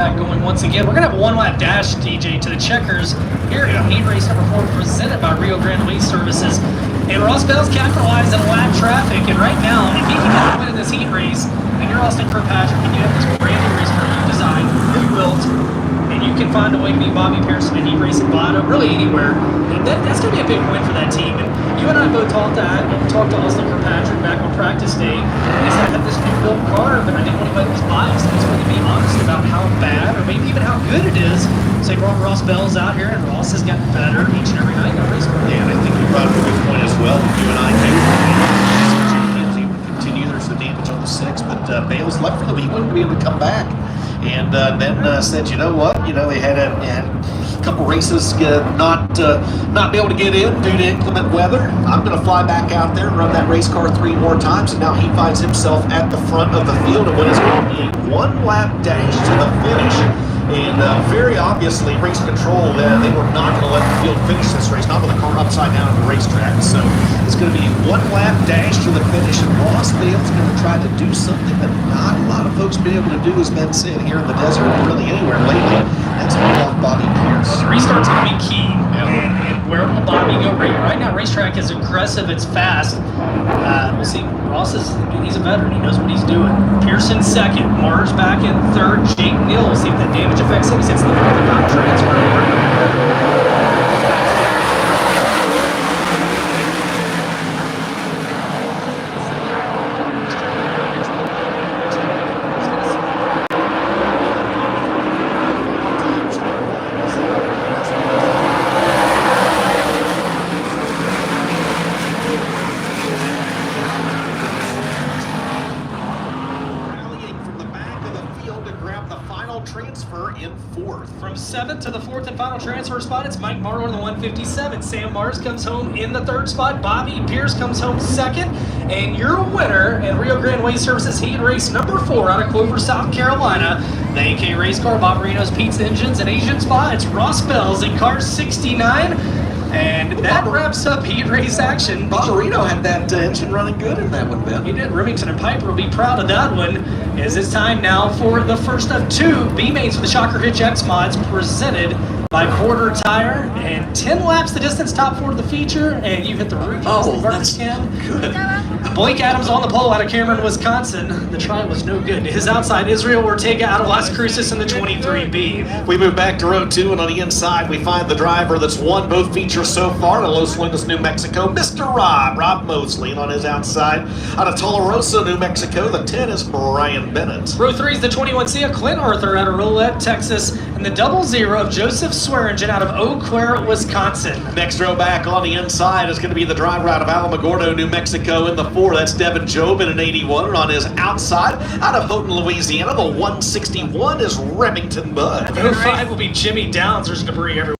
Going once again. We're going to have a one-lap dash, DJ, to the checkers here in heat race number 4 presented by Rio Grande Waste Services. And Ross Bell's capitalized on lap traffic, and right now, if he can get a win in this heat race, and you're Austin Kirkpatrick, and you have this brand new race car you designed, rebuilt, and you can find a way to beat Bobby Pearson in heat race in Vado, really anywhere, that's going to be a big win for that team. And you and I both talked to Austin Kirkpatrick back on practice day, and he said, I have this new built car, but I didn't want anybody that was biased. I was going to be honest about how bad, or maybe even how good it is. So they brought Ross Bell's out here, and Ross has gotten better each and every night in the race car. Yeah, and I think you brought up a good point as well. You and I knew continue. There's the damage on the 6, but Bale's left for them. He wouldn't be able to come back. And then said, you know what? You know, they had a couple races not be able to get in due to inclement weather. I'm going to fly back out there and run that race car 3 more times. And now he finds himself at the front of the field in what is going to be a one-lap dash to the finish. And very obviously, race control, they were not going to let the field finish this race, not with the car upside down on the racetrack. So it's going to be a one-lap dash to the finish, and Ross Bale's going to try to do something that not a lot of folks been able to do, as Ben said, here in the desert, or really anywhere lately. That's hold off Bobby Pierce. The restart's going to be key. And where will Bobby go? Right now, racetrack is aggressive, it's fast. We'll see. Ross he's a veteran. He knows what he's doing. Pearson second. Mars back in third. Jake Neal. We'll see if that damage affects him. He sits in the front transfer. Transfer in 4th. From 7th to the 4th and final transfer spot, it's Mike Marlowe in the 157. Sam Mars comes home in the 3rd spot. Bobby Pierce comes home 2nd. And your winner in Rio Grande Waste Services heat race number 4 out of Clover, South Carolina. The AK race car, Bob Reno's Pizza Engines and Asian Spot. It's Ross Bell's in car 69. And that wraps up heat race action. Barbarino had that engine running good in that one, Ben. He did. Remington and Piper will be proud of that one. As it's time now for the first of 2 B-mains for the Shocker Hitch X mods presented by Porter Tire. And 10 laps the distance, top 4 of the feature. And you hit the roof. Oh, that's good. Blake Adams on the pole out of Cameron, Wisconsin. The try was no good. His outside, Israel Ortega out of Las Cruces in the 23B. We move back to row 2, and on the inside we find the driver that's won both features so far in Los Lunas, New Mexico, Mr. Rob Mosley. And on his outside, out of Tularosa, New Mexico, the 10 is Brian Bennett. Row 3 is the 21C of Clint Arthur out of Roulette, Texas, and the 00 of Joseph Swearingen out of Eau Claire, Wisconsin. Next row back on the inside is going to be the driver out of Alamogordo, New Mexico in the 4. That's Devin Job in an 81. And on his outside, out of Houghton, Louisiana, the 161 is Remington Bud. The 05 will be Jimmy Downs. There's debris everywhere.